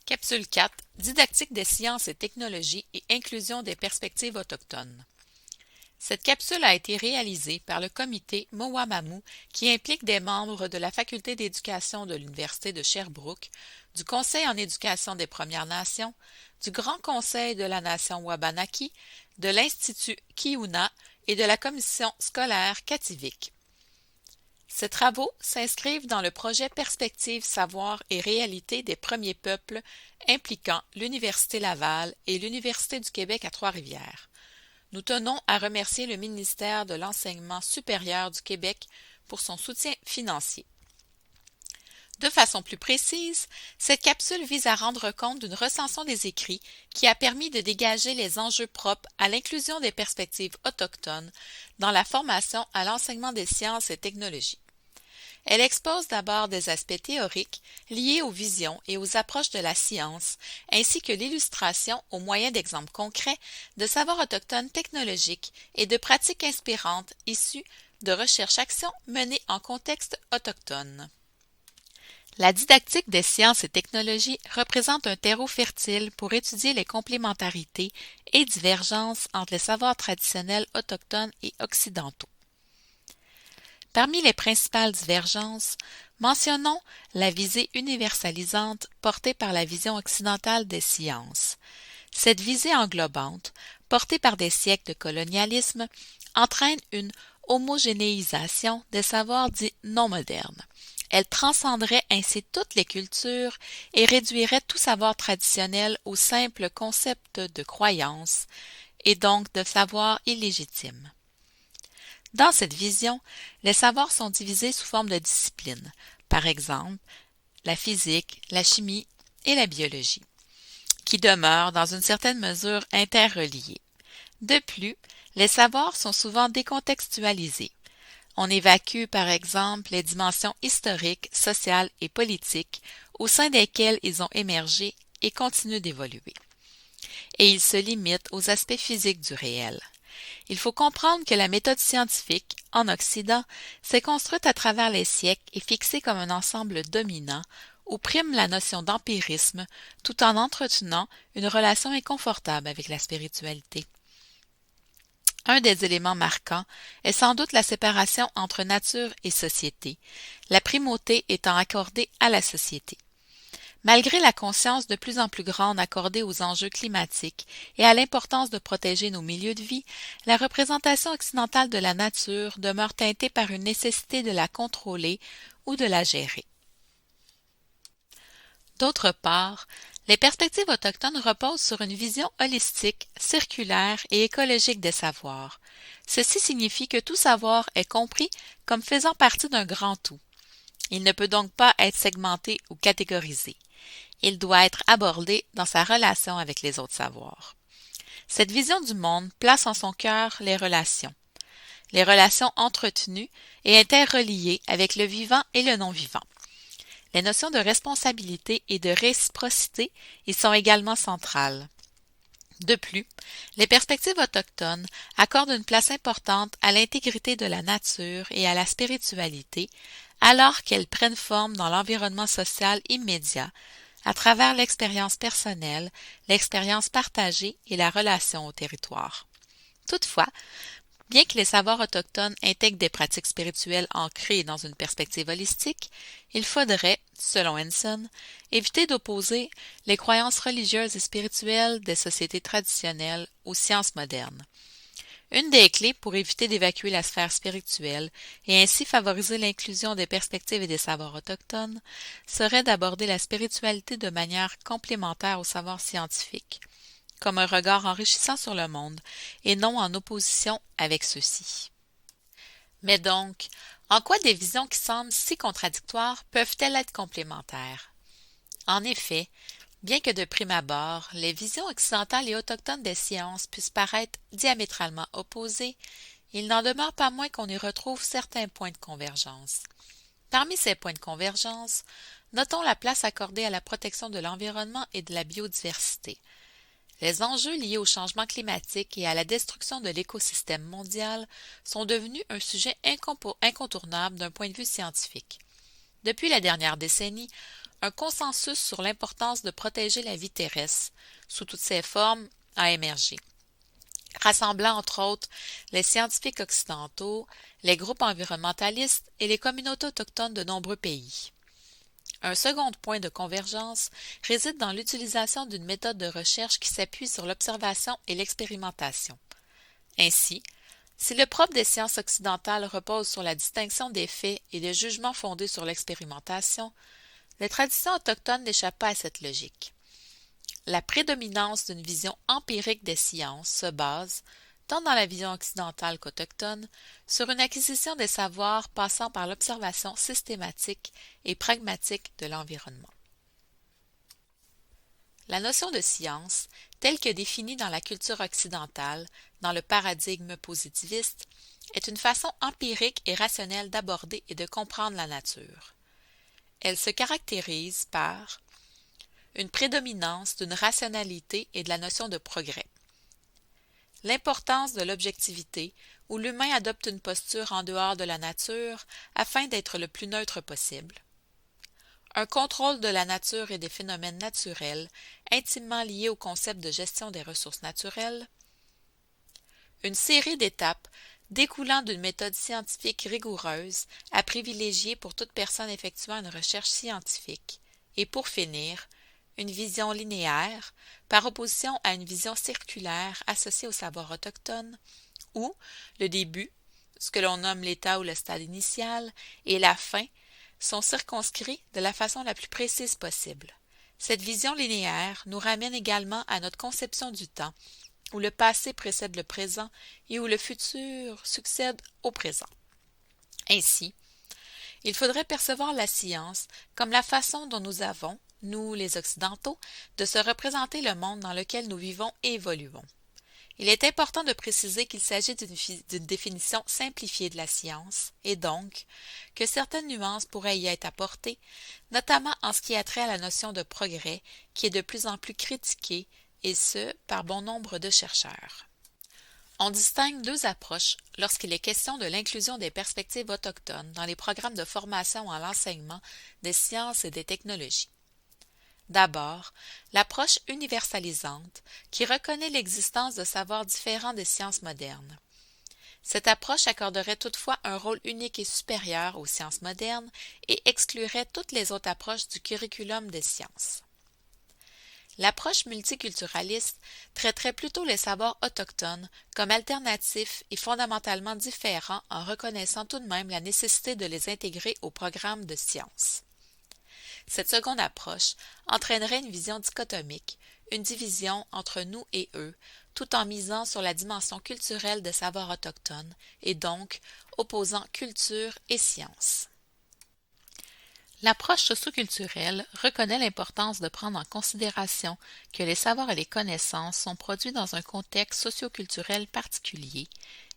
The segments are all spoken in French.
Capsule 4. Didactique des sciences et technologies et inclusion des perspectives autochtones. Cette capsule a été réalisée par le comité Mowamamu qui implique des membres de la Faculté d'éducation de l'Université de Sherbrooke, du Conseil en éducation des Premières Nations, du Grand Conseil de la Nation Wabanaki, de l'Institut Kiuna et de la Commission scolaire Kativik. Ces travaux s'inscrivent dans le projet Perspectives, Savoir et Réalité des premiers peuples impliquant l'Université Laval et l'Université du Québec à Trois-Rivières. Nous tenons à remercier le ministère de l'Enseignement supérieur du Québec pour son soutien financier. De façon plus précise, cette capsule vise à rendre compte d'une recension des écrits qui a permis de dégager les enjeux propres à l'inclusion des perspectives autochtones dans la formation à l'enseignement des sciences et technologies. Elle expose d'abord des aspects théoriques liés aux visions et aux approches de la science, ainsi que l'illustration au moyen d'exemples concrets de savoirs autochtones technologiques et de pratiques inspirantes issues de recherches-actions menées en contexte autochtone. La didactique des sciences et technologies représente un terreau fertile pour étudier les complémentarités et divergences entre les savoirs traditionnels autochtones et occidentaux. Parmi les principales divergences, mentionnons la visée universalisante portée par la vision occidentale des sciences. Cette visée englobante, portée par des siècles de colonialisme, entraîne une homogénéisation des savoirs dits non modernes. Elle transcenderait ainsi toutes les cultures et réduirait tout savoir traditionnel au simple concept de croyance et donc de savoir illégitime. Dans cette vision, les savoirs sont divisés sous forme de disciplines, par exemple la physique, la chimie et la biologie, qui demeurent dans une certaine mesure interreliés. De plus, les savoirs sont souvent décontextualisés. On évacue par exemple les dimensions historiques, sociales et politiques au sein desquelles ils ont émergé et continuent d'évoluer. Et ils se limitent aux aspects physiques du réel. Il faut comprendre que la méthode scientifique, en Occident, s'est construite à travers les siècles et fixée comme un ensemble dominant où prime la notion d'empirisme tout en entretenant une relation inconfortable avec la spiritualité. Un des éléments marquants est sans doute la séparation entre nature et société, la primauté étant accordée à la société. Malgré la conscience de plus en plus grande accordée aux enjeux climatiques et à l'importance de protéger nos milieux de vie, la représentation occidentale de la nature demeure teintée par une nécessité de la contrôler ou de la gérer. D'autre part, les perspectives autochtones reposent sur une vision holistique, circulaire et écologique des savoirs. Ceci signifie que tout savoir est compris comme faisant partie d'un grand tout. Il ne peut donc pas être segmenté ou catégorisé. Il doit être abordé dans sa relation avec les autres savoirs. Cette vision du monde place en son cœur les relations entretenues et interreliées avec le vivant et le non-vivant. Les notions de responsabilité et de réciprocité y sont également centrales. De plus, les perspectives autochtones accordent une place importante à l'intégrité de la nature et à la spiritualité, alors qu'elles prennent forme dans l'environnement social immédiat, à travers l'expérience personnelle, l'expérience partagée et la relation au territoire. Toutefois, bien que les savoirs autochtones intègrent des pratiques spirituelles ancrées dans une perspective holistique, il faudrait, selon Henson, éviter d'opposer les croyances religieuses et spirituelles des sociétés traditionnelles aux sciences modernes. Une des clés pour éviter d'évacuer la sphère spirituelle et ainsi favoriser l'inclusion des perspectives et des savoirs autochtones serait d'aborder la spiritualité de manière complémentaire au savoir scientifique, comme un regard enrichissant sur le monde et non en opposition avec ceux-ci. Mais donc, en quoi des visions qui semblent si contradictoires peuvent-elles être complémentaires? En effet, bien que de prime abord, les visions occidentales et autochtones des sciences puissent paraître diamétralement opposées, il n'en demeure pas moins qu'on y retrouve certains points de convergence. Parmi ces points de convergence, notons la place accordée à la protection de l'environnement et de la biodiversité. Les enjeux liés au changement climatique et à la destruction de l'écosystème mondial sont devenus un sujet incontournable d'un point de vue scientifique. Depuis la dernière décennie, un consensus sur l'importance de protéger la vie terrestre, sous toutes ses formes, a émergé, rassemblant entre autres les scientifiques occidentaux, les groupes environnementalistes et les communautés autochtones de nombreux pays. Un second point de convergence réside dans l'utilisation d'une méthode de recherche qui s'appuie sur l'observation et l'expérimentation. Ainsi, si le propre des sciences occidentales repose sur la distinction des faits et des jugements fondés sur l'expérimentation, les traditions autochtones n'échappent pas à cette logique. La prédominance d'une vision empirique des sciences se base, tant dans la vision occidentale qu'autochtone, sur une acquisition des savoirs passant par l'observation systématique et pragmatique de l'environnement. La notion de science, telle que définie dans la culture occidentale, dans le paradigme positiviste, est une façon empirique et rationnelle d'aborder et de comprendre la nature. Elle se caractérise par une prédominance d'une rationalité et de la notion de progrès. L'importance de l'objectivité, où l'humain adopte une posture en dehors de la nature afin d'être le plus neutre possible. Un contrôle de la nature et des phénomènes naturels intimement liés au concept de gestion des ressources naturelles. Une série d'étapes découlant d'une méthode scientifique rigoureuse à privilégier pour toute personne effectuant une recherche scientifique. Et pour finir, une vision linéaire, par opposition à une vision circulaire associée au savoir autochtone, où le début, ce que l'on nomme l'état ou le stade initial, et la fin sont circonscrits de la façon la plus précise possible. Cette vision linéaire nous ramène également à notre conception du temps, où le passé précède le présent et où le futur succède au présent. Ainsi, il faudrait percevoir la science comme la façon dont nous avons, nous les Occidentaux, de se représenter le monde dans lequel nous vivons et évoluons. Il est important de préciser qu'il s'agit d'une définition simplifiée de la science, et donc que certaines nuances pourraient y être apportées, notamment en ce qui a trait à la notion de progrès, qui est de plus en plus critiquée, et ce, par bon nombre de chercheurs. On distingue deux approches lorsqu'il est question de l'inclusion des perspectives autochtones dans les programmes de formation à l'enseignement des sciences et des technologies. D'abord, l'approche universalisante qui reconnaît l'existence de savoirs différents des sciences modernes. Cette approche accorderait toutefois un rôle unique et supérieur aux sciences modernes et exclurait toutes les autres approches du curriculum des sciences. L'approche multiculturaliste traiterait plutôt les savoirs autochtones comme alternatifs et fondamentalement différents en reconnaissant tout de même la nécessité de les intégrer au programme de sciences. Cette seconde approche entraînerait une vision dichotomique, une division entre nous et eux, tout en misant sur la dimension culturelle des savoirs autochtones et donc opposant culture et science. L'approche socioculturelle reconnaît l'importance de prendre en considération que les savoirs et les connaissances sont produits dans un contexte socioculturel particulier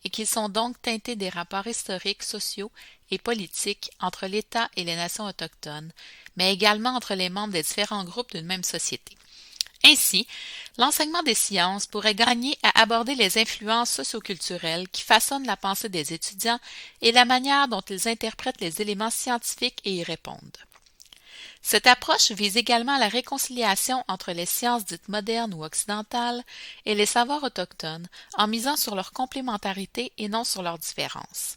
et qu'ils sont donc teintés des rapports historiques, sociaux et politiques entre l'État et les nations autochtones, mais également entre les membres des différents groupes d'une même société. Ainsi, l'enseignement des sciences pourrait gagner à aborder les influences socioculturelles qui façonnent la pensée des étudiants et la manière dont ils interprètent les éléments scientifiques et y répondent. Cette approche vise également à la réconciliation entre les sciences dites modernes ou occidentales et les savoirs autochtones en misant sur leur complémentarité et non sur leurs différences.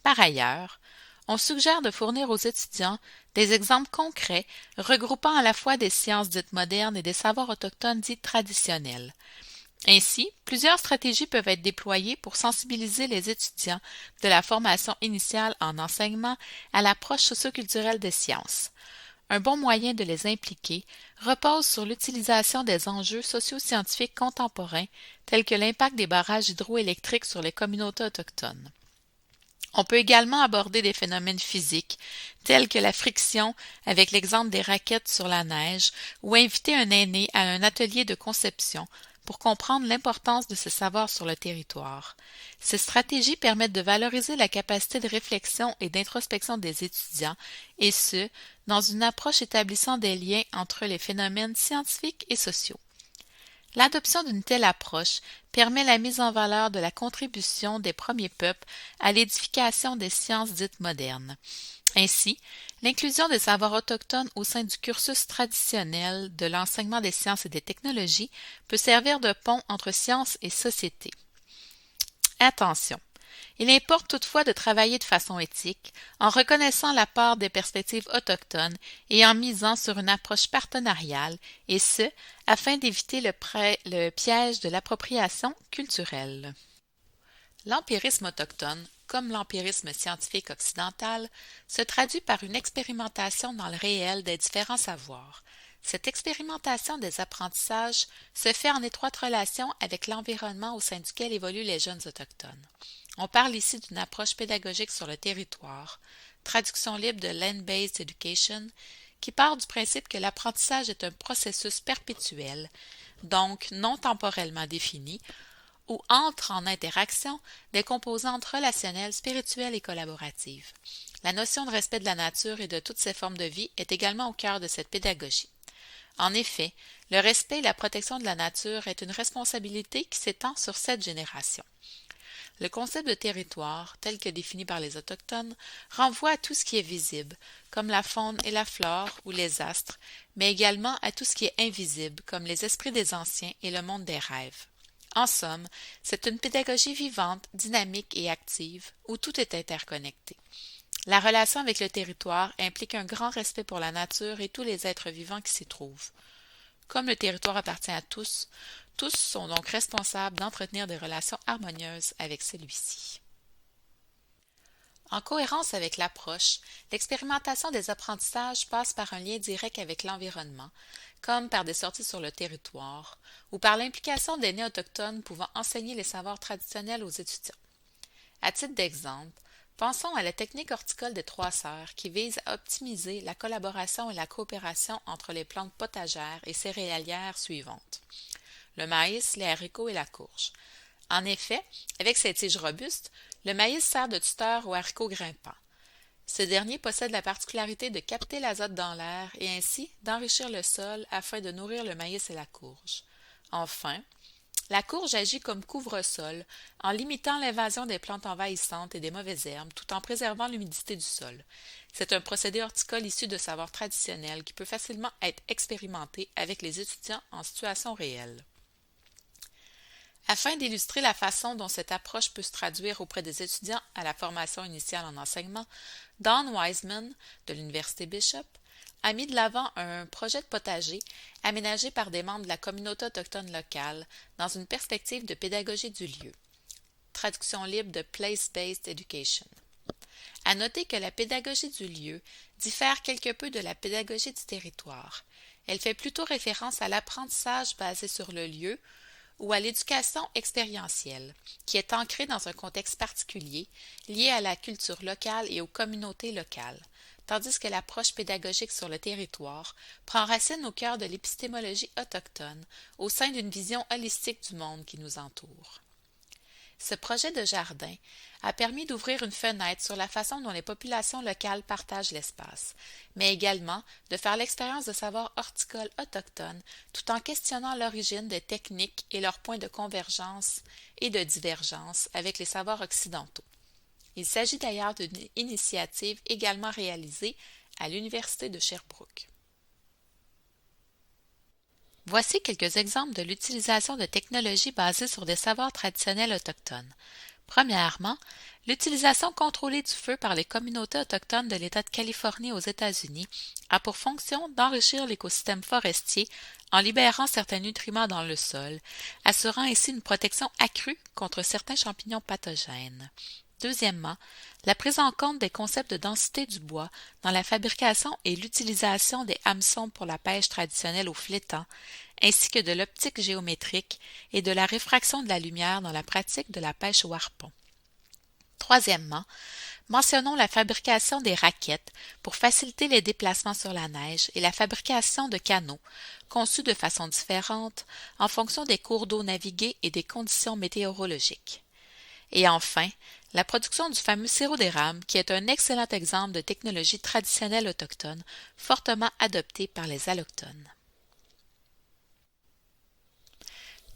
Par ailleurs, on suggère de fournir aux étudiants des exemples concrets regroupant à la fois des sciences dites modernes et des savoirs autochtones dits traditionnels. Ainsi, plusieurs stratégies peuvent être déployées pour sensibiliser les étudiants de la formation initiale en enseignement à l'approche socioculturelle des sciences. Un bon moyen de les impliquer repose sur l'utilisation des enjeux socio-scientifiques contemporains tels que l'impact des barrages hydroélectriques sur les communautés autochtones. On peut également aborder des phénomènes physiques tels que la friction avec l'exemple des raquettes sur la neige ou inviter un aîné à un atelier de conception pour comprendre l'importance de ce savoir sur le territoire. Ces stratégies permettent de valoriser la capacité de réflexion et d'introspection des étudiants, et ce, dans une approche établissant des liens entre les phénomènes scientifiques et sociaux. L'adoption d'une telle approche permet la mise en valeur de la contribution des premiers peuples à l'édification des sciences dites modernes. Ainsi, L'inclusion des savoirs autochtones au sein du cursus traditionnel de l'enseignement des sciences et des technologies peut servir de pont entre sciences et société. Attention! Il importe toutefois de travailler de façon éthique, en reconnaissant la part des perspectives autochtones et en misant sur une approche partenariale, et ce, afin d'éviter le piège de l'appropriation culturelle. L'empirisme autochtone, comme l'empirisme scientifique occidental, se traduit par une expérimentation dans le réel des différents savoirs. Cette expérimentation des apprentissages se fait en étroite relation avec l'environnement au sein duquel évoluent les jeunes autochtones. On parle ici d'une approche pédagogique sur le territoire, traduction libre de Land-Based Education, qui part du principe que l'apprentissage est un processus perpétuel, donc non temporellement défini, où entrent en interaction des composantes relationnelles, spirituelles et collaboratives. La notion de respect de la nature et de toutes ses formes de vie est également au cœur de cette pédagogie. En effet, le respect et la protection de la nature est une responsabilité qui s'étend sur 7 générations. Le concept de territoire, tel que défini par les Autochtones, renvoie à tout ce qui est visible, comme la faune et la flore ou les astres, mais également à tout ce qui est invisible, comme les esprits des anciens et le monde des rêves. En somme, c'est une pédagogie vivante, dynamique et active, où tout est interconnecté. La relation avec le territoire implique un grand respect pour la nature et tous les êtres vivants qui s'y trouvent. Comme le territoire appartient à tous, tous sont donc responsables d'entretenir des relations harmonieuses avec celui-ci. En cohérence avec l'approche, l'expérimentation des apprentissages passe par un lien direct avec l'environnement, comme par des sorties sur le territoire, ou par l'implication d'aînés autochtones pouvant enseigner les savoirs traditionnels aux étudiants. À titre d'exemple, pensons à la technique horticole des 3 sœurs qui vise à optimiser la collaboration et la coopération entre les plantes potagères et céréalières suivantes: le maïs, les haricots et la courge. En effet, avec ses tiges robustes, le maïs sert de tuteur aux haricots grimpants. Ce dernier possède la particularité de capter l'azote dans l'air et ainsi d'enrichir le sol afin de nourrir le maïs et la courge. Enfin, la courge agit comme couvre-sol en limitant l'invasion des plantes envahissantes et des mauvaises herbes tout en préservant l'humidité du sol. C'est un procédé horticole issu de savoirs traditionnels qui peut facilement être expérimenté avec les étudiants en situation réelle. Afin d'illustrer la façon dont cette approche peut se traduire auprès des étudiants à la formation initiale en enseignement, Don Wiseman, de l'Université Bishop, a mis de l'avant un projet de potager aménagé par des membres de la communauté autochtone locale dans une perspective de pédagogie du lieu. Traduction libre de Place-Based Education. À noter que la pédagogie du lieu diffère quelque peu de la pédagogie du territoire. Elle fait plutôt référence à l'apprentissage basé sur le lieu ou à l'éducation expérientielle, qui est ancrée dans un contexte particulier, lié à la culture locale et aux communautés locales, tandis que l'approche pédagogique sur le territoire prend racine au cœur de l'épistémologie autochtone, au sein d'une vision holistique du monde qui nous entoure. Ce projet de jardin a permis d'ouvrir une fenêtre sur la façon dont les populations locales partagent l'espace, mais également de faire l'expérience de savoirs horticoles autochtones tout en questionnant l'origine des techniques et leurs points de convergence et de divergence avec les savoirs occidentaux. Il s'agit d'ailleurs d'une initiative également réalisée à l'Université de Sherbrooke. Voici quelques exemples de l'utilisation de technologies basées sur des savoirs traditionnels autochtones. Premièrement, l'utilisation contrôlée du feu par les communautés autochtones de l'État de Californie aux États-Unis a pour fonction d'enrichir l'écosystème forestier en libérant certains nutriments dans le sol, assurant ainsi une protection accrue contre certains champignons pathogènes. Deuxièmement, la prise en compte des concepts de densité du bois dans la fabrication et l'utilisation des hameçons pour la pêche traditionnelle au flétan, ainsi que de l'optique géométrique et de la réfraction de la lumière dans la pratique de la pêche au harpon. Troisièmement, mentionnons la fabrication des raquettes pour faciliter les déplacements sur la neige et la fabrication de canots, conçus de façon différente en fonction des cours d'eau navigués et des conditions météorologiques. Et enfin, la production du fameux sirop d'érable, qui est un excellent exemple de technologie traditionnelle autochtone, fortement adoptée par les allochtones.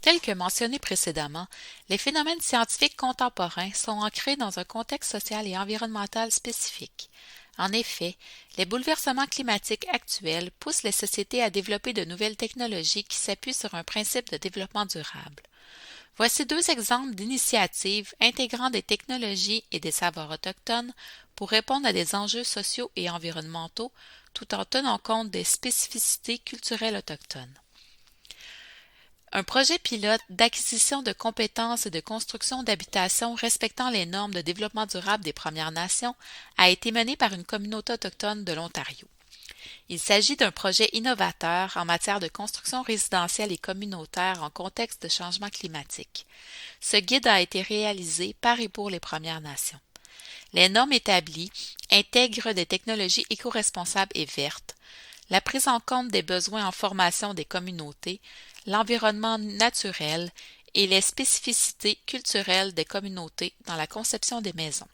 Tels que mentionnés précédemment, les phénomènes scientifiques contemporains sont ancrés dans un contexte social et environnemental spécifique. En effet, les bouleversements climatiques actuels poussent les sociétés à développer de nouvelles technologies qui s'appuient sur un principe de développement durable. Voici deux exemples d'initiatives intégrant des technologies et des savoirs autochtones pour répondre à des enjeux sociaux et environnementaux tout en tenant compte des spécificités culturelles autochtones. Un projet pilote d'acquisition de compétences et de construction d'habitations respectant les normes de développement durable des Premières Nations a été mené par une communauté autochtone de l'Ontario. Il s'agit d'un projet innovateur en matière de construction résidentielle et communautaire en contexte de changement climatique. Ce guide a été réalisé par et pour les Premières Nations. Les normes établies intègrent des technologies éco-responsables et vertes, la prise en compte des besoins en formation des communautés, l'environnement naturel et les spécificités culturelles des communautés dans la conception des maisons.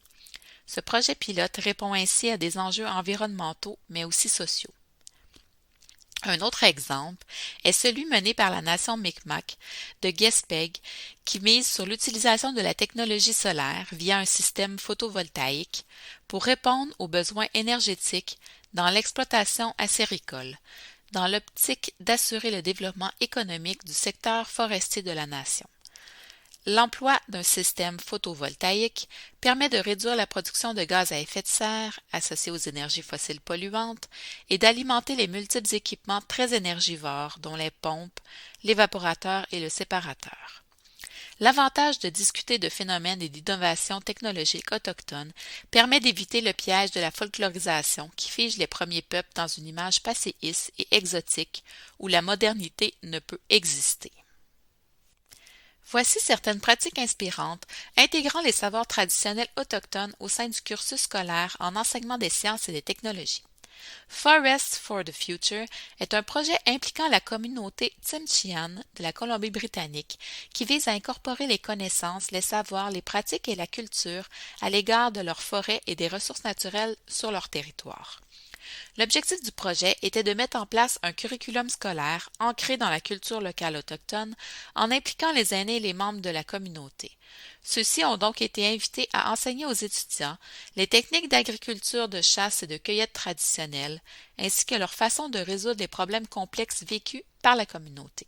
Ce projet pilote répond ainsi à des enjeux environnementaux mais aussi sociaux. Un autre exemple est celui mené par la nation Mi'kmaq de Gaspé qui mise sur l'utilisation de la technologie solaire via un système photovoltaïque pour répondre aux besoins énergétiques dans l'exploitation acéricole, dans l'optique d'assurer le développement économique du secteur forestier de la nation. L'emploi d'un système photovoltaïque permet de réduire la production de gaz à effet de serre associée aux énergies fossiles polluantes et d'alimenter les multiples équipements très énergivores dont les pompes, l'évaporateur et le séparateur. L'avantage de discuter de phénomènes et d'innovations technologiques autochtones permet d'éviter le piège de la folklorisation qui fige les premiers peuples dans une image passéiste et exotique où la modernité ne peut exister. Voici certaines pratiques inspirantes intégrant les savoirs traditionnels autochtones au sein du cursus scolaire en enseignement des sciences et des technologies. Forests for the Future est un projet impliquant la communauté Tsimshian de la Colombie-Britannique qui vise à incorporer les connaissances, les savoirs, les pratiques et la culture à l'égard de leurs forêts et des ressources naturelles sur leur territoire. L'objectif du projet était de mettre en place un curriculum scolaire ancré dans la culture locale autochtone en impliquant les aînés et les membres de la communauté. Ceux-ci ont donc été invités à enseigner aux étudiants les techniques d'agriculture de chasse et de cueillette traditionnelles, ainsi que leur façon de résoudre les problèmes complexes vécus par la communauté.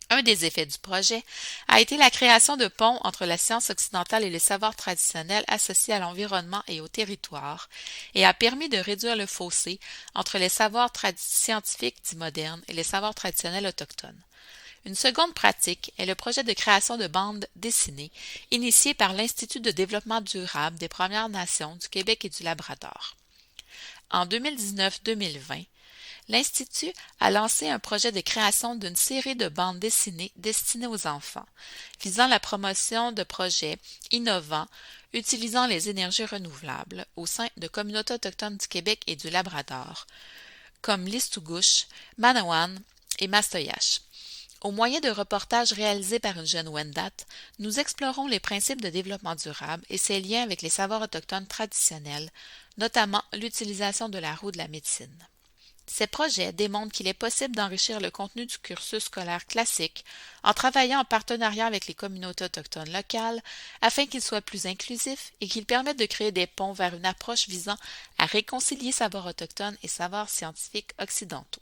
Un des effets du projet a été la création de ponts entre la science occidentale et les savoirs traditionnels associés à l'environnement et au territoire et a permis de réduire le fossé entre les savoirs scientifiques dits modernes et les savoirs traditionnels autochtones. Une seconde pratique est le projet de création de bandes dessinées initié par l'Institut de développement durable des Premières Nations du Québec et du Labrador. En 2019-2020, l'Institut a lancé un projet de création d'une série de bandes dessinées destinées aux enfants, visant la promotion de projets innovants utilisant les énergies renouvelables au sein de communautés autochtones du Québec et du Labrador, comme l'Istugouche, Manawan et Mastoyache. Au moyen de reportages réalisés par une jeune Wendat, nous explorons les principes de développement durable et ses liens avec les savoirs autochtones traditionnels, notamment l'utilisation de la roue de la médecine. Ces projets démontrent qu'il est possible d'enrichir le contenu du cursus scolaire classique en travaillant en partenariat avec les communautés autochtones locales afin qu'il soit plus inclusif et qu'il permette de créer des ponts vers une approche visant à réconcilier savoirs autochtones et savoirs scientifiques occidentaux.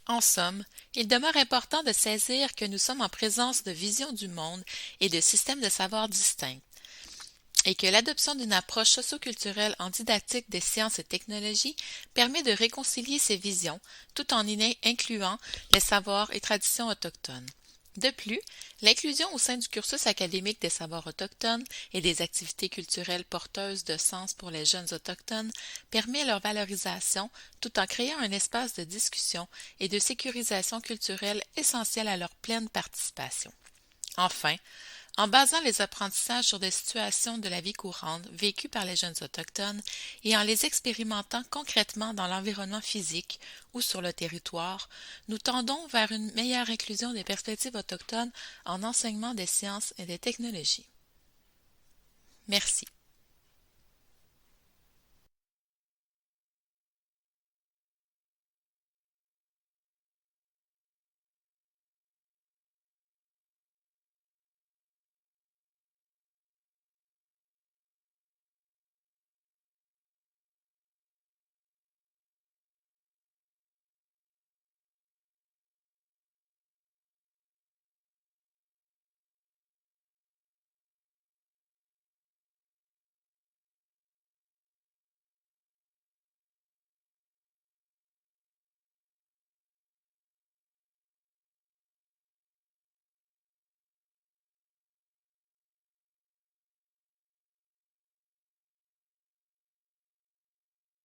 En somme, il demeure important de saisir que nous sommes en présence de visions du monde et de systèmes de savoir distincts, et que l'adoption d'une approche socioculturelle en didactique des sciences et technologies permet de réconcilier ces visions tout en y incluant les savoirs et traditions autochtones. De plus, l'inclusion au sein du cursus académique des savoirs autochtones et des activités culturelles porteuses de sens pour les jeunes autochtones permet leur valorisation tout en créant un espace de discussion et de sécurisation culturelle essentiel à leur pleine participation. Enfin, en basant les apprentissages sur des situations de la vie courante vécues par les jeunes autochtones et en les expérimentant concrètement dans l'environnement physique ou sur le territoire, nous tendons vers une meilleure inclusion des perspectives autochtones en enseignement des sciences et des technologies. Merci.